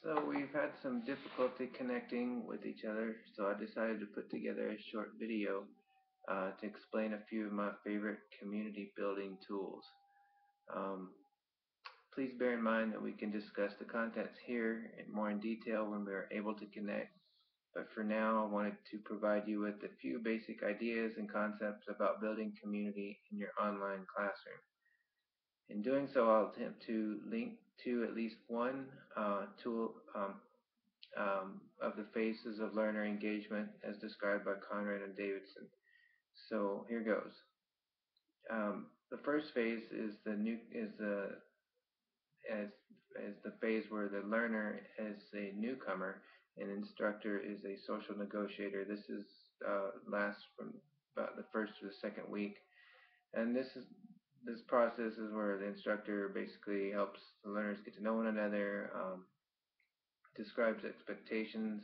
So we've had some difficulty connecting with each other, so I decided to put together a short video to explain a few of my favorite community building tools. Um, Please bear in mind that we can discuss the contents here more in detail when we are able to connect, but for now I wanted to provide you with a few basic ideas and concepts about building community in your online classroom. In doing so, I'll attempt to link to at least one tool of the phases of learner engagement as described by Conrad and Davidson. So here goes. The first phase is as the phase where the learner is a newcomer and instructor is a social negotiator. This is lasts from about the first to the second week, and this process is where the instructor basically helps the learners get to know one another, describes expectations,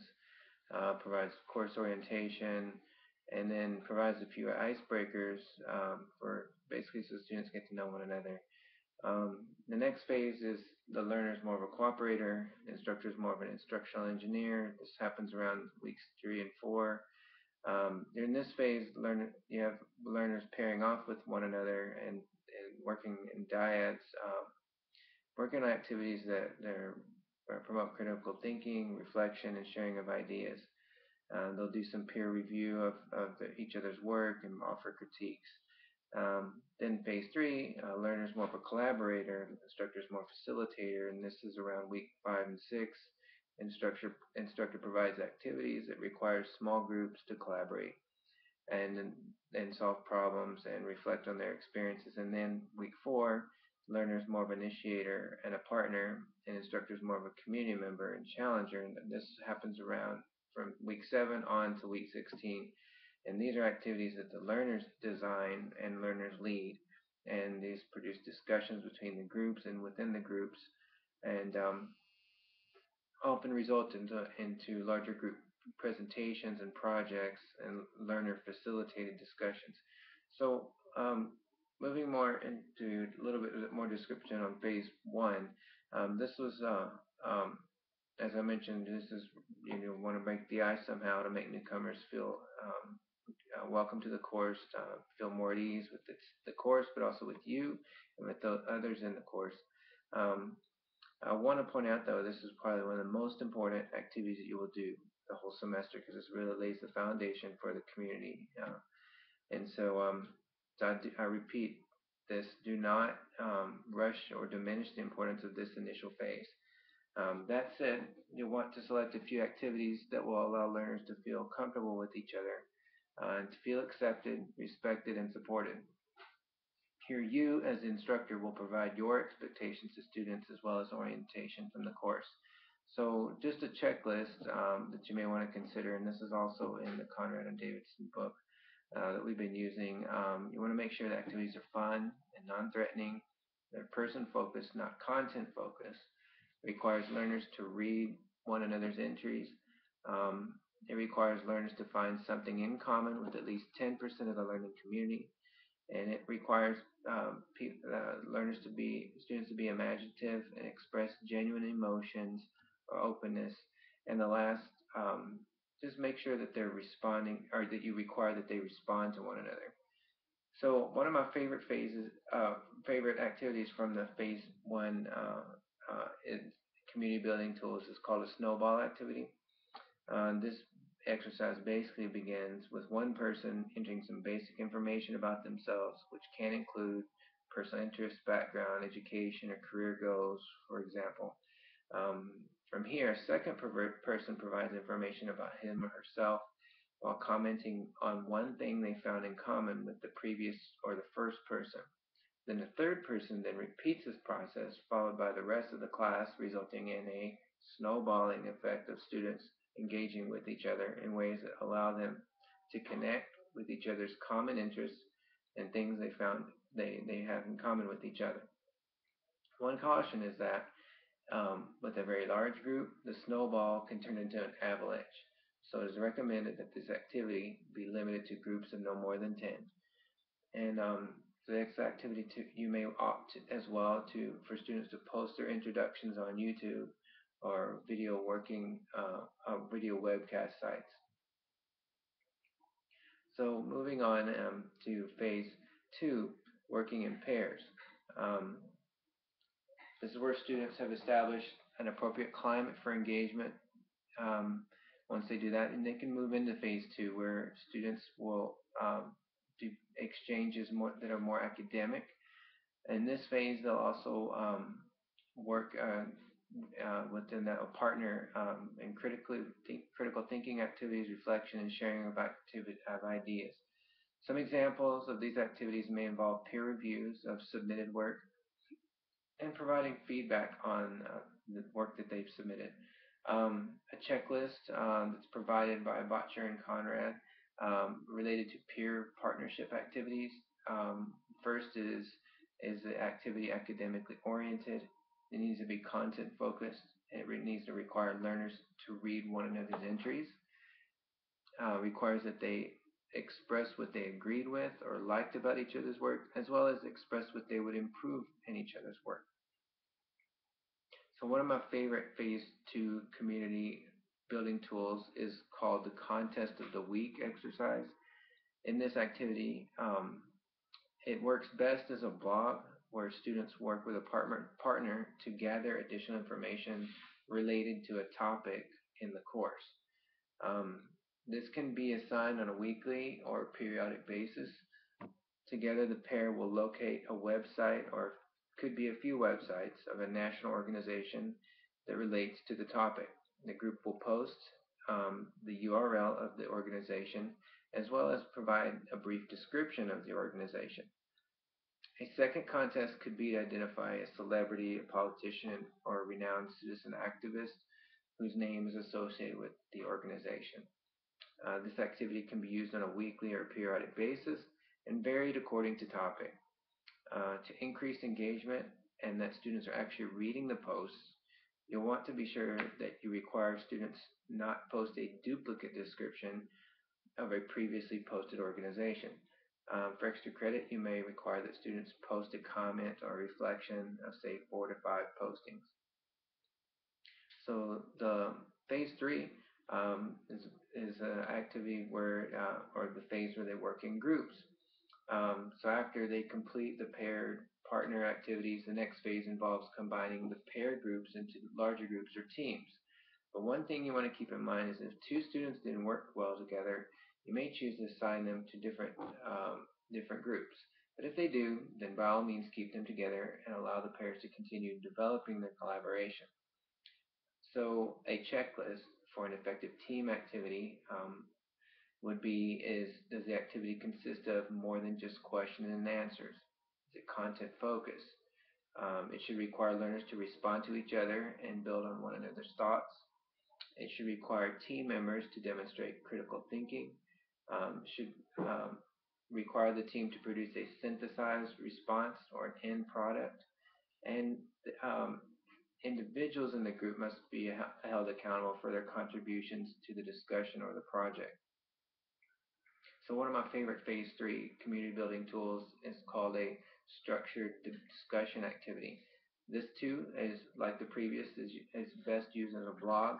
provides course orientation, and then provides a few icebreakers for basically so students get to know one another. The next phase is the learner is more of a cooperator, the instructor is more of an instructional engineer. This happens around weeks 3 and 4. During this phase, you have learners pairing off with one another and working in dyads, working on activities that promote critical thinking, reflection, and sharing of ideas. They'll do some peer review of each other's work and offer critiques. Then phase 3, learner's more of a collaborator, instructor's more facilitator, and this is around week 5 and 6. Instructor provides activities that require small groups to collaborate and solve problems and reflect on their experiences. And then week 4, learner is more of an initiator and a partner, and instructor is more of a community member and challenger. And this happens around from week 7 on to week 16. And these are activities that the learners design and learners lead. And these produce discussions between the groups and within the groups, and often result into larger group presentations and projects and learner facilitated discussions. So moving more into a little bit more description on phase 1, this was as I mentioned, this is want to break the ice somehow to make newcomers feel welcome to the course, feel more at ease with the course, but also with you and with the others in the course. Um, I want to point out, though, this is probably one of the most important activities that you will do the whole semester because this really lays the foundation for the community. And so I repeat this: do not rush or diminish the importance of this initial phase. That said, you'll want to select a few activities that will allow learners to feel comfortable with each other and to feel accepted, respected, and supported. Here, you as the instructor will provide your expectations to students as well as orientation from the course. So just a checklist that you may want to consider, and this is also in the Conrad and Davidson book that we've been using. You want to make sure the activities are fun and non-threatening. They're person-focused, not content-focused. It requires learners to read one another's entries. It requires learners to find something in common with at least 10% of the learning community, and it requires students to be imaginative and express genuine emotions or openness. And the last, just make sure that they're responding, or that you require that they respond to one another. So one of my favorite activities from the phase 1 is community building tools is called a snowball activity. This exercise basically begins with one person entering some basic information about themselves, which can include personal interests, background, education, or career goals, for example. From here, a second person provides information about him or herself while commenting on one thing they found in common with the previous or the first person. Then the third person then repeats this process, followed by the rest of the class, resulting in a snowballing effect of students engaging with each other in ways that allow them to connect with each other's common interests and things they found they have in common with each other. One caution is that with a very large group, the snowball can turn into an avalanche. So it is recommended that this activity be limited to groups of no more than 10. And the next activity you may opt as well for students to post their introductions on YouTube or video webcast sites. So moving on to phase 2, working in pairs. Um, this is where students have established an appropriate climate for engagement. Um, Once they do that, and they can move into phase 2, where students will do exchanges that are more academic. In this phase, they'll also work within a partner in critical thinking activities, reflection, and sharing of ideas. Some examples of these activities may involve peer reviews of submitted work and providing feedback on the work that they've submitted. A checklist that's provided by Botcher and Conrad related to peer partnership activities. First is the activity academically oriented. It needs to be content focused. It needs to require learners to read one another's entries. Requires that they express what they agreed with or liked about each other's work, as well as express what they would improve in each other's work. So one of my favorite phase 2 community building tools is called the Contest of the Week exercise. In this activity, it works best as a blog where students work with a partner to gather additional information related to a topic in the course. Um, this can be assigned on a weekly or periodic basis. Together, the pair will locate a website, or could be a few websites, of a national organization that relates to the topic. The group will post the URL of the organization, as well as provide a brief description of the organization. A second contest could be to identify a celebrity, a politician, or a renowned citizen activist whose name is associated with the organization. This activity can be used on a weekly or periodic basis and varied according to topic. To increase engagement and that students are actually reading the posts, you'll want to be sure that you require students not post a duplicate description of a previously posted organization. For extra credit, you may require that students post a comment or reflection of, say, 4 to 5 postings. So the phase 3 is an activity where, or the phase where they work in groups. So after they complete the paired partner activities, the next phase involves combining the paired groups into larger groups or teams. But one thing you want to keep in mind is if 2 students didn't work well together, you may choose to assign them to different groups. But if they do, then by all means keep them together and allow the pairs to continue developing their collaboration. So a checklist for an effective team activity does the activity consist of more than just questions and answers? Is it content focused? It should require learners to respond to each other and build on one another's thoughts. It should require team members to demonstrate critical thinking. Should require the team to produce a synthesized response or an end product. And individuals in the group must be held accountable for their contributions to the discussion or the project. So one of my favorite phase 3 community building tools is called a structured discussion activity. This too is like the previous, is best used as a blog.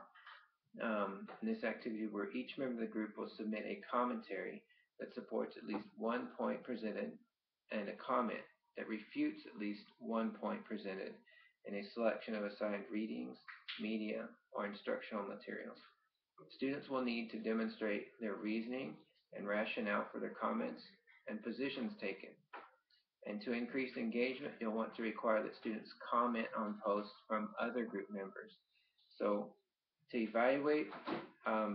In this activity where each member of the group will submit a commentary that supports at least one point presented and a comment that refutes at least one point presented in a selection of assigned readings, media, or instructional materials. Students will need to demonstrate their reasoning and rationale for their comments and positions taken. And to increase engagement, you'll want to require that students comment on posts from other group members. So to evaluate,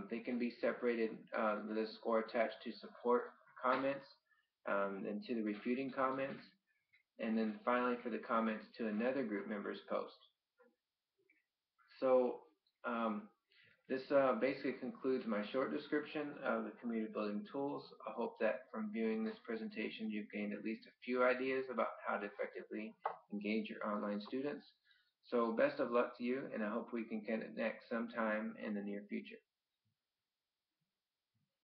they can be separated with a score attached to support comments and to the refuting comments, and then finally for the comments to another group member's post. So this basically concludes my short description of the community building tools. I hope that from viewing this presentation you've gained at least a few ideas about how to effectively engage your online students. So best of luck to you, and I hope we can connect sometime in the near future.